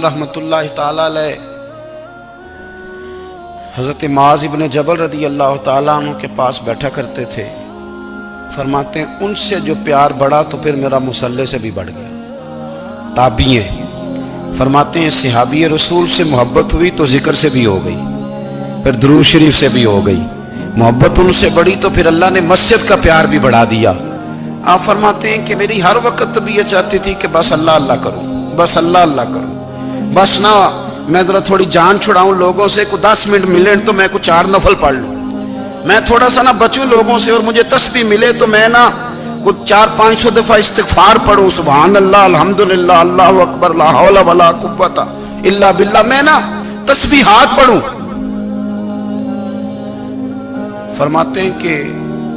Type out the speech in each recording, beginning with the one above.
रहमतुल्लाह ताला अलैह हज़रत मुआज़ इब्न जबल रदी अल्लाह ताला अन्हु के पास बैठा करते थे। फरमाते हैं उनसे जो प्यार बढ़ा तो फिर मेरा मुसल्ले से भी बढ़ गया। ताबी हैं, फरमाते हैं सहाबी रसूल से मोहब्बत हुई तो जिक्र से भी हो गई, फिर दुरूद शरीफ से भी हो गई। मोहब्बत उनसे बढ़ी तो फिर अल्लाह ने मस्जिद का प्यार भी बढ़ा दिया। आप फरमाते हैं कि मेरी हर वक्त तबीयत चाहती थी कि बस अल्लाह अल्लाह करूं, बस अल्लाह अल्लाह करूं, बस ना मैं जरा थोड़ी जान छुड़ाऊं लोगों से, को 10 मिनट मिले तो मैं कुछ 4 नफल पढ़ लूं, मैं थोड़ा सा ना बचूं लोगों से और मुझे तस्बीह मिले तो मैं ना कुछ 400-500 दफा इस्तिगफार पढ़ूं, सुभान अल्लाह अल्हम्दुलिल्लाह अल्लाहु अकबर ला हौला वला कुव्वता इल्ला बिल्लाह, मैं ना तस्बीहात पढ़ूं। फरमाते हैं कि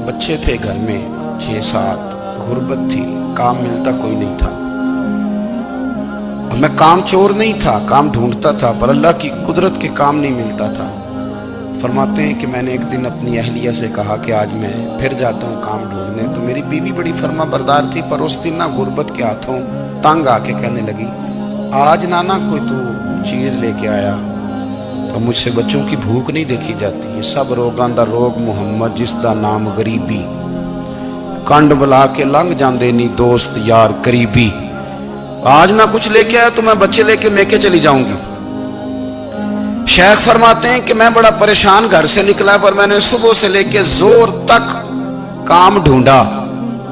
बच्चे थे घर में 6-7, गुर्बत थी, काम मिलता कोई नहीं था और मैं काम चोर नहीं था, काम ढूंढता था, पर अल्लाह की कुदरत के काम नहीं मिलता था। फरमाते हैं कि मैंने एक दिन अपनी अहलिया से कहा कि आज मैं फिर जाता हूँ काम ढूंढने, तो मेरी बीवी बड़ी फर्मा बरदार थी, पर उस दिन ना गुर्बत के हाथों तंग आके कहने लगी आज नाना कोई तू चीज़ लेके आया, तो मुझसे बच्चों की भूख नहीं देखी जाती, ये सब रोगां दा रोग मुहम्मद जिसदा नाम गरीबी, कंड बुला के लंघ जाते नहीं दोस्त यार करीबी, आज ना कुछ लेके आया तो मैं बच्चे लेके मेके चली जाऊंगी। शेख फरमाते हैं कि मैं बड़ा परेशान घर से निकला, पर मैंने सुबह से लेके जोर तक काम ढूंढा,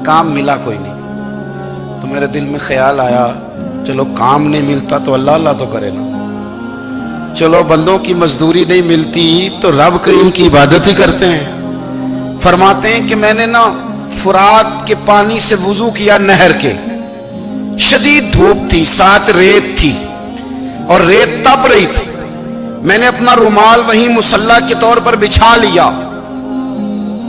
काम मिला कोई नहीं। तो मेरे दिल में ख्याल आया चलो काम नहीं मिलता तो अल्लाह अल्लाह तो करे ना, चलो बंदों की मजदूरी नहीं मिलती तो रब करीम की इबादत ही करते हैं। फरमाते हैं कि मैंने ना फुरात के पानी से वुजू किया, नहर के, शदीद धूप थी, साथ रेत थी और रेत तप रही थी, मैंने अपना रुमाल वहीं मुसल्ला के तौर पर बिछा लिया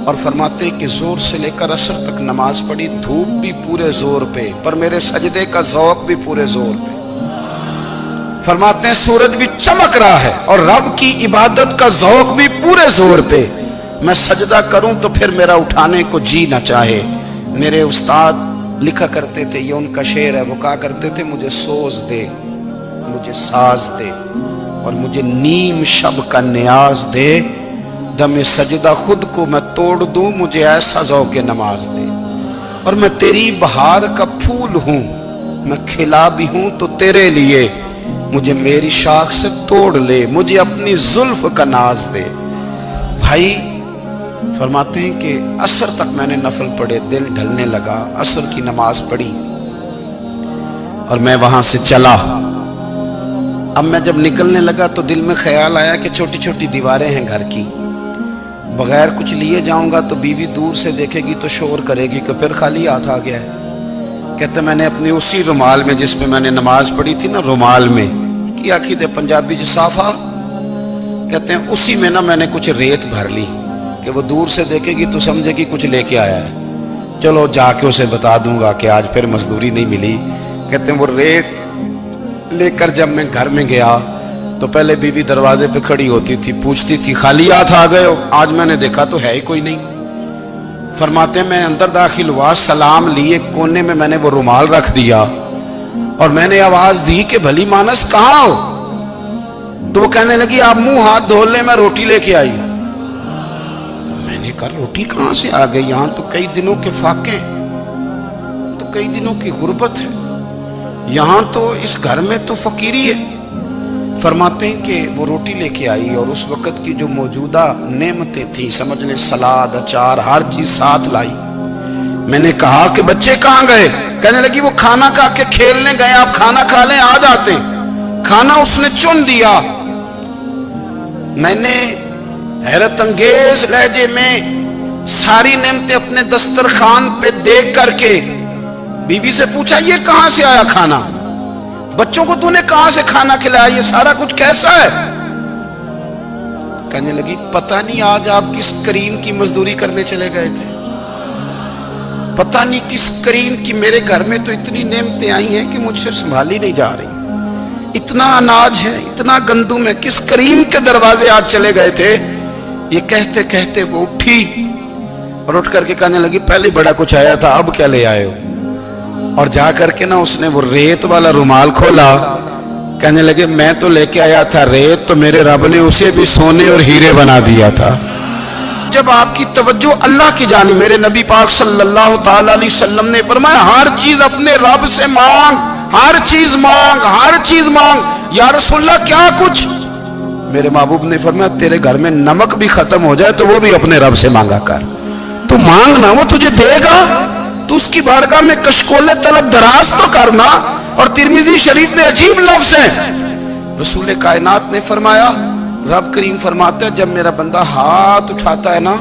और फरमाते हैं कि जोर से लेकर असर तक नमाज पढ़ी, धूप भी पूरे जोर पे, पर मेरे सजदे का ज़ौक़ भी पूरे जोर पे। फरमाते हैं सूरज भी चमक रहा है और रब की इबादत का ज़ौक़ भी पूरे जोर पे, मैं सजदा करूं तो फिर मेरा उठाने को जी ना चाहे। मेरे उस्ताद लिखा करते थे, ये उनका शेर है, वो कहा करते थे मुझे सोज दे, मुझे साज दे और मुझे नीम शब का न्याज दे, दमे सजदा खुद को मैं तोड़ दूं, मुझे ऐसा ज़ौक़ नमाज दे। और मैं तेरी बहार का फूल हूं, मैं खिला भी हूं तो तेरे लिए, मुझे मेरी शाख से तोड़ ले, मुझे अपनी जुल्फ का नाज दे। भाई फरमाते हैं कि असर तक मैंने नफल पढ़े, दिल ढलने लगा, असर की नमाज पढ़ी और मैं वहां से चला। अब मैं जब निकलने लगा तो दिल में ख्याल आया कि छोटी छोटी दीवारें हैं घर की, बगैर कुछ लिए जाऊंगा तो बीवी दूर से देखेगी तो शोर करेगी कि फिर खाली हाथ आ गया है। कहते मैंने अपने उसी रुमाल में जिसमें मैंने नमाज पढ़ी थी ना, रुमाल में की आखी दे पंजाबी साफा, कहते हैं उसी में ना मैंने कुछ रेत भर ली कि वो दूर से देखेगी तो समझेगी कुछ लेके आया है, चलो जाके उसे बता दूंगा कि आज फिर मजदूरी नहीं मिली। कहते हैं वो रेत लेकर जब मैं घर में गया तो पहले बीवी दरवाजे पे खड़ी होती थी, पूछती थी खाली हाथ आ गए हो, आज मैंने देखा तो है ही कोई नहीं। फरमाते हैं मैं अंदर दाखिल हुआ, सलाम लिए, कोने में मैंने वो रुमाल रख दिया और मैंने आवाज दी कि भली मानस कहाँ हो, तो वो कहने लगी आप मुंह हाथ धो ले, मैं रोटी लेके आई। मैंने कहा रोटी कहां से आ गई, यहां तो कई दिनों के फाके, तो कई दिनों की गुर्बत है, यहां तो इस घर में तो फकीरी है। फरमाते हैं कि वो रोटी लेके आई और उस वक्त की जो मौजूदा नेमतें थी, समझने सलाद अचार हर चीज साथ लाई। मैंने कहा कि बच्चे कहाँ गए, कहने लगी वो खाना खा के खेलने गए, आप खाना खा लें आ जाते। खाना उसने चुन दिया। मैंने हैरत अंगेज लहजे में सारी नेमतें अपने दस्तरखान पे देख करके बीवी से पूछा ये कहां से आया खाना, बच्चों को तूने कहां से खाना खिलाया, ये सारा कुछ कैसा है। कहने लगी पता नहीं आज आप किस करीम की मजदूरी करने चले गए थे, पता नहीं किस करीम की, मेरे घर में तो इतनी नेमतें आई हैं कि मुझसे संभाली नहीं जा रही, इतना अनाज है, इतना गंदुम है, किस करीम के दरवाजे आज चले गए थे। ये कहते कहते वो उठी और उठ करके कहने लगी पहले बड़ा कुछ आया था, अब क्या ले आए हो। और जा करके ना उसने वो रेत वाला रुमाल खोला, کہنے لگے میں تو لے کے آیا تھا ریت، تو میرے رب نے اسے بھی سونے اور ہیرے بنا دیا تھا۔ جب آپ کی توجہ اللہ کی جانب، میرے نبی پاک صلی اللہ تعالی علیہ وسلم نے فرمایا ہر چیز اپنے رب سے مانگ، ہر چیز مانگ، ہر چیز مانگ۔ یا رسول اللہ کیا کچھ؟ میرے محبوب نے فرمایا تیرے گھر میں نمک بھی ختم ہو جائے تو وہ بھی اپنے رب سے مانگا کر، تو مانگنا وہ تجھے دے گا، تو اس کی بارگاہ میں کشکول طلب دراز تو کرنا۔ اور ترمذی شریف میں عجیب لفظ ہے، رسول کائنات نے فرمایا، رب کریم فرماتا ہے جب میرا بندہ ہاتھ اٹھاتا ہے نا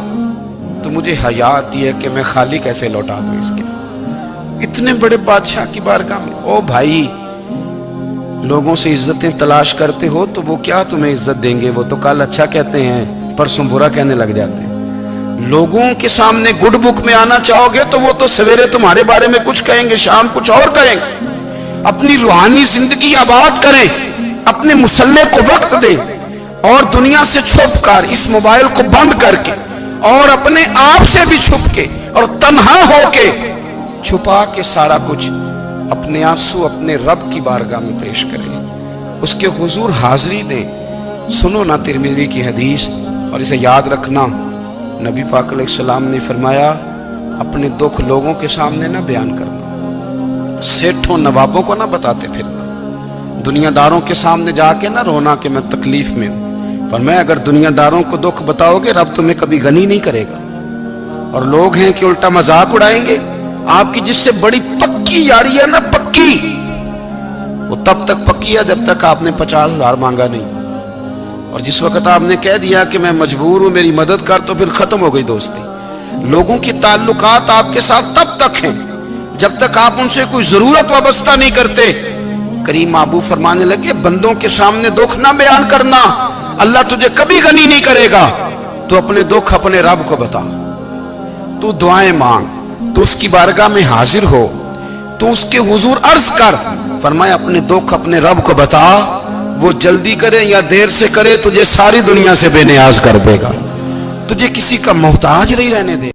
تو مجھے حیا آتی ہے کہ میں خالی کیسے لوٹا دوں اس کے۔ اتنے بڑے بادشاہ کی بارگاہ میں، او بھائی لوگوں سے عزتیں تلاش کرتے ہو تو وہ کیا تمہیں عزت دیں گے؟ وہ تو کل اچھا کہتے ہیں پرسوں برا کہنے لگ جاتے ہیں۔ لوگوں کے سامنے گڈ بک میں آنا چاہو گے تو وہ تو سویرے تمہارے بارے میں کچھ کہیں گے، شام کچھ اور کہیں گے۔ اپنی روحانی زندگی آباد کریں، اپنے مسلح کو وقت دیں، اور دنیا سے چھپ کر اس موبائل کو بند کر کے اور اپنے آپ سے بھی چھپ کے اور تنہا ہو کے چھپا کے سارا کچھ اپنے آنسو اپنے رب کی بارگاہ میں پیش کریں، اس کے حضور حاضری دیں۔ سنو نا ترمذی کی حدیث اور اسے یاد رکھنا، نبی پاک علیہ السلام نے فرمایا اپنے دکھ لوگوں کے سامنے نہ بیان کرنا، سیٹھوں نوابوں کو نہ بتاتے پھرنا، دنیا داروں کے سامنے جا کے نہ رونا کہ میں تکلیف میں ہوں۔ فرمایا اگر دنیا داروں کو دکھ بتاؤ گے رب تمہیں کبھی غنی نہیں کرے گا، اور لوگ ہیں کہ الٹا مذاق اڑائیں گے۔ آپ کی جس سے بڑی پکی یاری ہے نا، پکی، وہ تب تک پکی ہے جب تک آپ نے 50,000 مانگا نہیں، اور جس وقت آپ نے کہہ دیا کہ میں مجبور ہوں میری مدد کر تو پھر ختم ہو گئی دوستی۔ لوگوں کی تعلقات آپ کے ساتھ تب تک ہیں جب تک آپ ان سے کوئی ضرورت وابستہ نہیں کرتے۔ کریم محبوب فرمانے لگے بندوں کے سامنے دکھ نہ بیان کرنا، اللہ تجھے کبھی غنی نہیں کرے گا۔ تو اپنے دکھ اپنے رب کو بتا، تو دعائیں مانگ، تو اس کی بارگاہ میں حاضر ہو، تو اس کے حضور عرض کر۔ فرمایا اپنے دکھ اپنے رب کو بتا، وہ جلدی کرے یا دیر سے کرے تجھے ساری دنیا سے بے نیاز کر دے گا، تجھے کسی کا محتاج نہیں رہنے دے۔